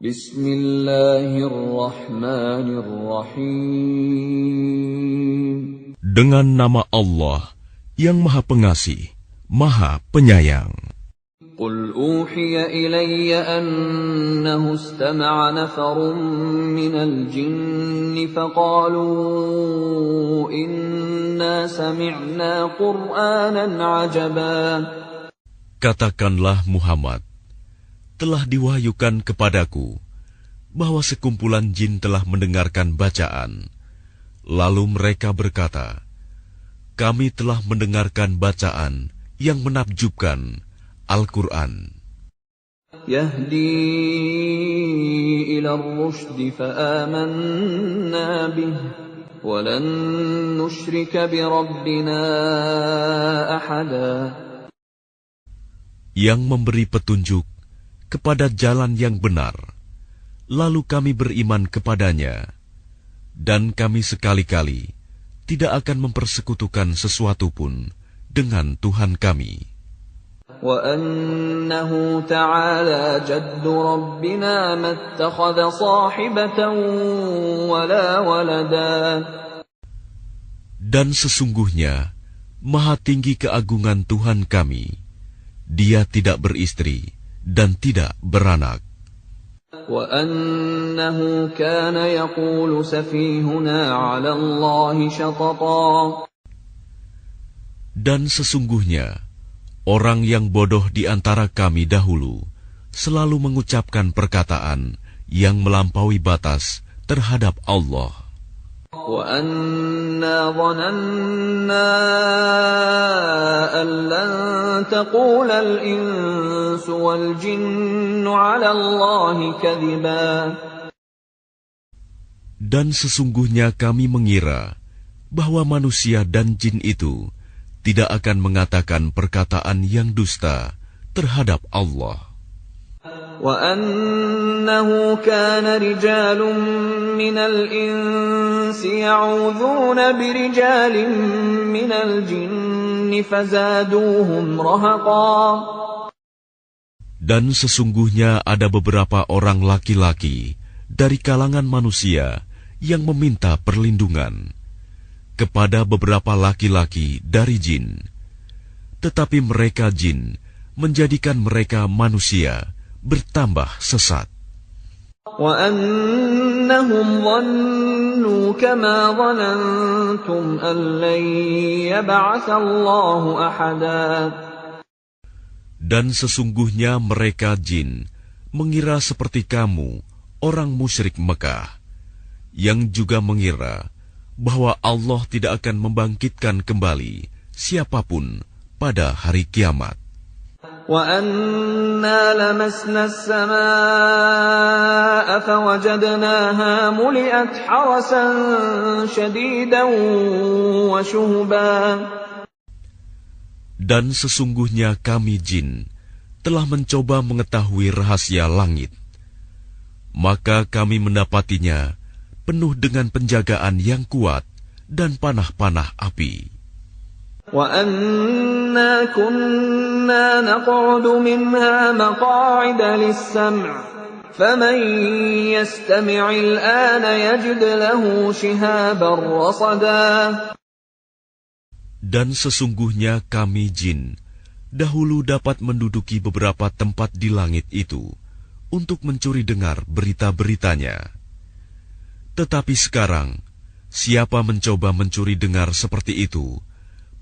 Bismillahirrahmanirrahim. Dengan nama Allah yang Maha Pengasih, Maha Penyayang. Qul uhiya ilayya annahu istama'a nafarun minal jinni faqalu inna sami'na Qur'anan 'ajaba. Katakanlah Muhammad, telah diwahyukan kepadaku bahwa sekumpulan jin telah mendengarkan bacaan. Lalu mereka berkata, kami telah mendengarkan bacaan yang menakjubkan, Al-Quran. Yahdi ila ar-rushdi fa'amanna bih, walan nushrika bi rabbina ahada. Yang memberi petunjuk kepada jalan yang benar, lalu kami beriman kepadanya, dan kami sekali-kali tidak akan mempersekutukan sesuatu pun dengan Tuhan kami. Wa annahu ta'ala jaddu rabbina mattakhadha sahibatan wala walada. Dan sesungguhnya maha tinggi keagungan Tuhan kami, Dia tidak beristri dan tidak beranak. Wa annahu kana yaqulu safihuna 'ala Allahi syatata. Dan sesungguhnya orang yang bodoh di antara kami dahulu selalu mengucapkan perkataan yang melampaui batas terhadap Allah. Wa anna dhananna an lan taqula al-insu wal jinnu 'ala Allahi kadhiba. Dan sesungguhnya kami mengira bahwa manusia dan jin itu tidak akan mengatakan perkataan yang dusta terhadap Allah. Wa annahu kana rijalun minal insi ya'udhuna birijalin minal jinni fazaduhum rahaqa. Dan sesungguhnya ada beberapa orang laki-laki dari kalangan manusia yang meminta perlindungan kepada beberapa laki-laki dari jin, tetapi mereka jin menjadikan mereka manusia bertambah sesat. Wa annahum dhannu kama dhanantum an lan yab'atsa Allahu ahada. Dan sesungguhnya mereka jin mengira seperti kamu, orang musyrik Mekah, yang juga mengira bahwa Allah tidak akan membangkitkan kembali siapapun pada hari kiamat. Wa anna lamasna as-samaa'a fawajadnaha muli'at harasan shadidan wa shuhuban. Dan sesungguhnya kami jin telah mencoba mengetahui rahasia langit, maka kami mendapatinya penuh dengan penjagaan yang kuat dan panah-panah api. Wa anna kunna naq'udu minha maq'ida lis-sam' faman yastami' al-ana yajid lahu shihaban rasada. Dan sesungguhnya kami jin dahulu dapat menduduki beberapa tempat di langit itu untuk mencuri dengar berita-beritanya. Tetapi sekarang, siapa mencoba mencuri dengar seperti itu,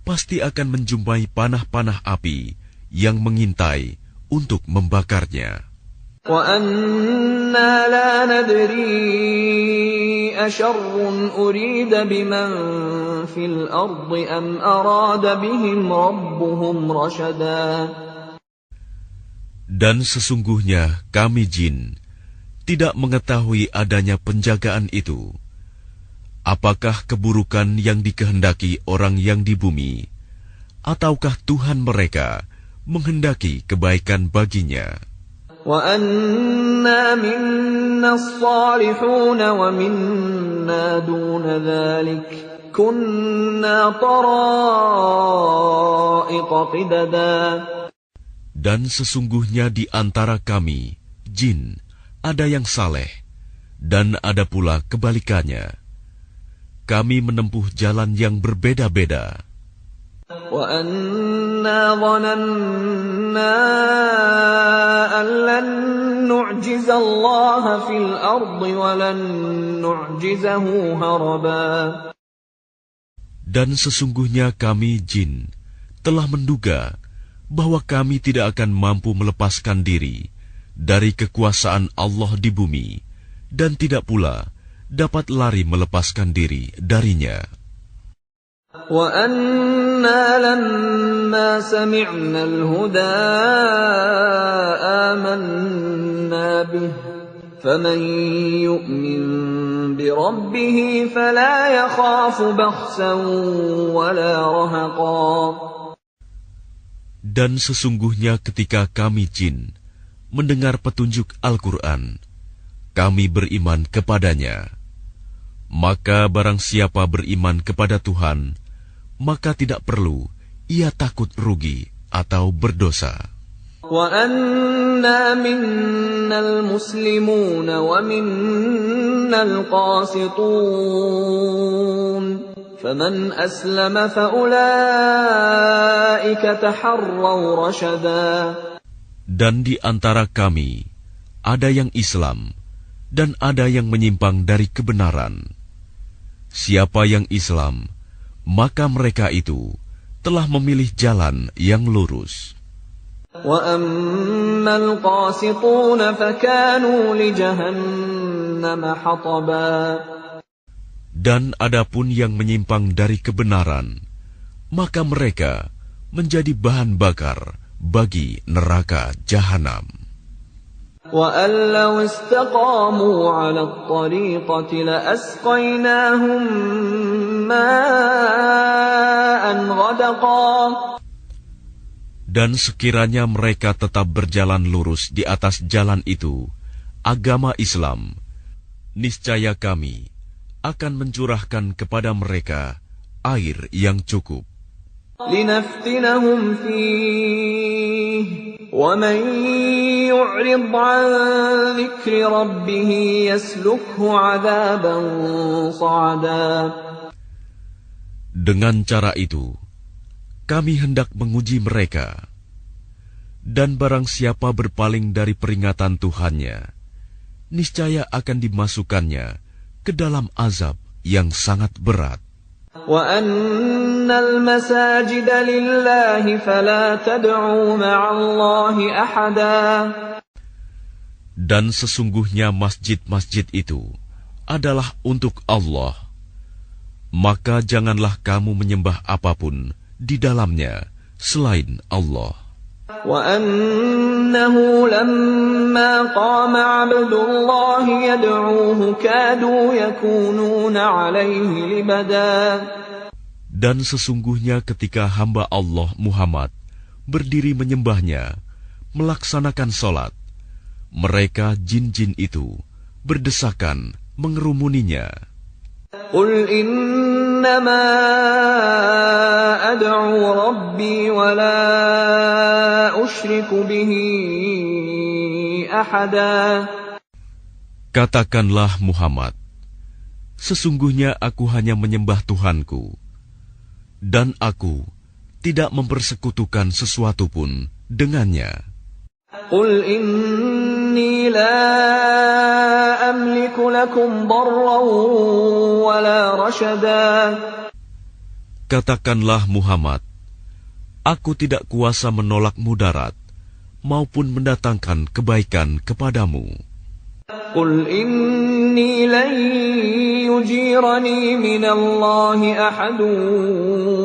pasti akan menjumpai panah-panah api yang mengintai untuk membakarnya. Wa anna la nadri asharrun urida biman fil ardi am arada bihim rabbuhum rashada. Dan sesungguhnya kami jin tidak mengetahui adanya penjagaan itu. Apakah keburukan yang dikehendaki orang yang di bumi, ataukah Tuhan mereka menghendaki kebaikan baginya? Wa anna minna as-salihun wa minna duna dhalik kunna tara'iqa qidada. Dan sesungguhnya di antara kami, jin, ada yang saleh, dan ada pula kebalikannya. Kami menempuh jalan yang berbeda-beda. وَأَنَّا ظَنَنَّا أَن لَّن نُّعْجِزَ اللَّهَ فِي الْأَرْضِ وَلَن نُّعْجِزَهُ هَرَبًا. Dan sesungguhnya kami jin telah menduga bahwa kami tidak akan mampu melepaskan diri dari kekuasaan Allah di bumi, dan tidak pula dapat lari melepaskan diri darinya. وَأَنَّا لَمَّا سَمِعْنَا الْهُدَىٰ آمَنَّا بِهِ فَمَن يُؤْمِن بِرَبِّهِ فَلَا يَخَافُ بَخْسًا وَلَا رَهَقًا. Dan sesungguhnya ketika kami jin mendengar petunjuk Al-Quran, kami beriman kepadanya. Maka barang siapa beriman kepada Tuhan, maka tidak perlu ia takut rugi atau berdosa. وَأَنَّا مِنَّا الْمُسْلِمُونَ وَمِنَّا الْقَاسِطُونَ فَمَنْ أَسْلَمَ فَأُولَئِكَ تَحَرَّوْا رَشَدًا. Dan di antara kami ada yang Islam dan ada yang menyimpang dari kebenaran. Siapa yang Islam, maka mereka itu telah memilih jalan yang lurus. وَأَمَّا الْقَاسِطُونَ فَكَانُوا لِجَهَنَّمَ حَطَبًا. Dan adapun yang menyimpang dari kebenaran, maka mereka menjadi bahan bakar bagi neraka jahanam. وَأَن لَّوْ اسْتَقَامُوا عَلَى الطَّرِيقَةِ لَأَسْقَيْنَاهُم مَّاءً غَدَقًا. Dan sekiranya mereka tetap berjalan lurus di atas jalan itu, agama Islam, niscaya kami akan mencurahkan kepada mereka air yang cukup. لِنَفْتِنَهُمْ فِيهِ وَمَن يُعْرِضْ عَن ذِكْرِ رَبِّهِ يَسْلُكْهُ عَذَابًا صَعَدًا. Dengan cara itu, kami hendak menguji mereka. Dan barang siapa berpaling dari peringatan Tuhannya, niscaya akan dimasukkannya ke dalam azab yang sangat berat. وَأَنَّ الْمَسَاجِدَ لِلَّهِ فَلَا تَدْعُوا مَعَ اللَّهِ أَحَدًا. Dan sesungguhnya masjid-masjid itu adalah untuk Allah. Maka janganlah kamu menyembah apapun di dalamnya selain Allah. وَأَنَّهُ لَمَّا قَامَ عَبْدُ اللَّهِ يَدْعُوهُ كَادُوا يَكُونُونَ عَلَيْهِ لِبَدًا. Dan sesungguhnya ketika hamba Allah Muhammad berdiri menyembahnya, melaksanakan sholat, mereka jin-jin itu berdesakan mengerumuninya. قُلْ إِنَّمَا أَدْعُو رَبِّي وَلَا أُشْرِكُ بِهِ أَحَدًا. Katakanlah Muhammad, sesungguhnya aku hanya menyembah Tuhanku, dan aku tidak mempersekutukan sesuatu pun dengannya. قُلْ إِنِّي لَا أَمْلِكُ لَكُمْ ضَرًّا وَلَا رَشَدًا. Katakanlah Muhammad, aku tidak kuasa menolak mudarat maupun mendatangkan kebaikan kepadamu. قُلْ إِنِّي لَن يُجِيرَنِي مِنَ اللَّهِ أَحَدٌ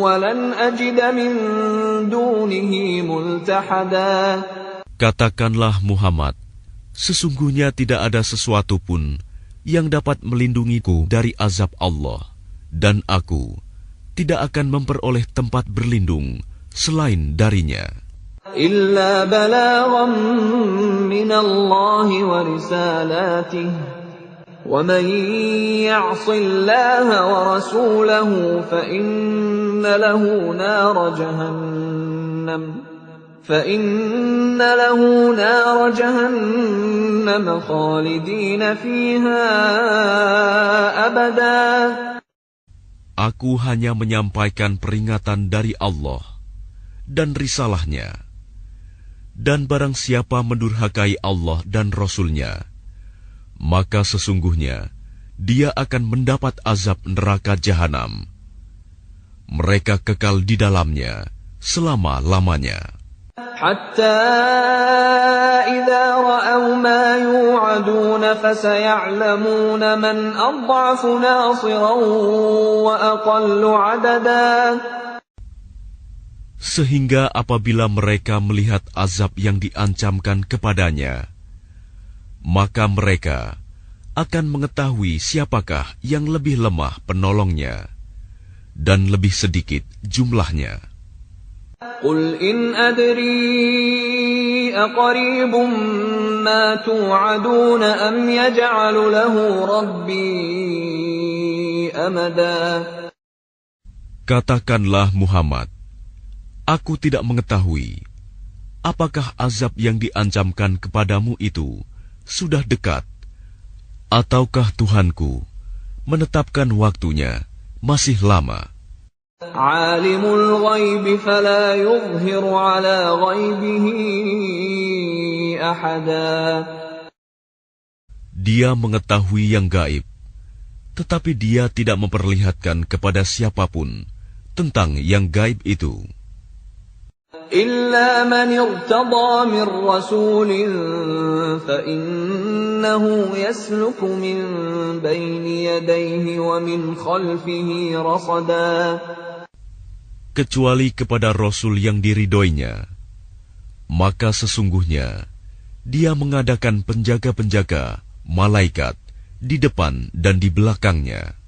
وَلَنْ أَجِدَ مِن دُونِهِ مُلْتَحَدًا. Katakanlah Muhammad, sesungguhnya tidak ada sesuatu pun yang dapat melindungiku dari azab Allah, dan aku tidak akan memperoleh tempat berlindung selain darinya. إِلَّا بَلَاغًا مِّنَ اللَّهِ وَرِسَالَاتِهِ وَمَن يَعْصِ اللَّهَ وَرَسُولَهُ فَإِنَّ لَهُ نَارَ جَهَنَّمَ فَإِنَّ لَهُ نَارَ جَهَنَّمَ خَالِدِينَ فِيهَا أَبَدًا. Aku hanya menyampaikan peringatan dari Allah dan risalahnya. Dan barang siapa mendurhakai Allah dan Rasul-Nya, maka sesungguhnya dia akan mendapat azab neraka jahanam. Mereka kekal di dalamnya selama-lamanya. حتى إذا رأوا ما يوعدون فسيعلمون من أضعف ناصرا وأقل عددا. Sehingga apabila mereka melihat azab yang diancamkan kepadanya, maka mereka akan mengetahui siapakah yang lebih lemah penolongnya dan lebih sedikit jumlahnya. قل إن أدري أقريب ما توعدون أم يجعل له ربي أمدا. Katakanlah Muhammad, aku tidak mengetahui apakah azab yang diancamkan kepadamu itu sudah dekat, ataukah Tuhanku menetapkan waktunya masih lama. Alimul ghaib fala yuzhiru ala ghaibihi ahada. Dia mengetahui yang gaib, tetapi dia tidak memperlihatkan kepada siapapun tentang yang gaib itu. Illa man irtada min rasulin fa innahu yasluku min bayni yadayhi wa min khalfihi rasada. Kecuali kepada Rasul yang diridhoinya, maka sesungguhnya dia mengadakan penjaga-penjaga, malaikat, di depan dan di belakangnya.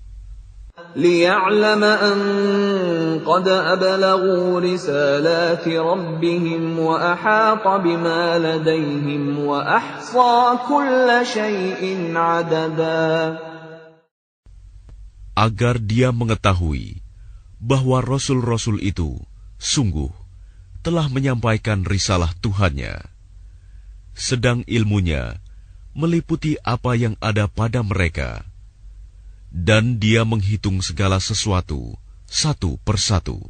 لِيَعْلَمَ أَنْ قَدْ أَبْلَغُوا رِسَالَاتِ رَبِّهِمْ وَأَحَاطَ بِمَا لَدَيْهِمْ وَأَحْصَى كُلَّ شَيْءٍ عَدَدًا. Agar dia mengetahui bahwa Rasul-Rasul itu sungguh telah menyampaikan risalah Tuhannya, sedang ilmunya meliputi apa yang ada pada mereka, dan dia menghitung segala sesuatu satu persatu.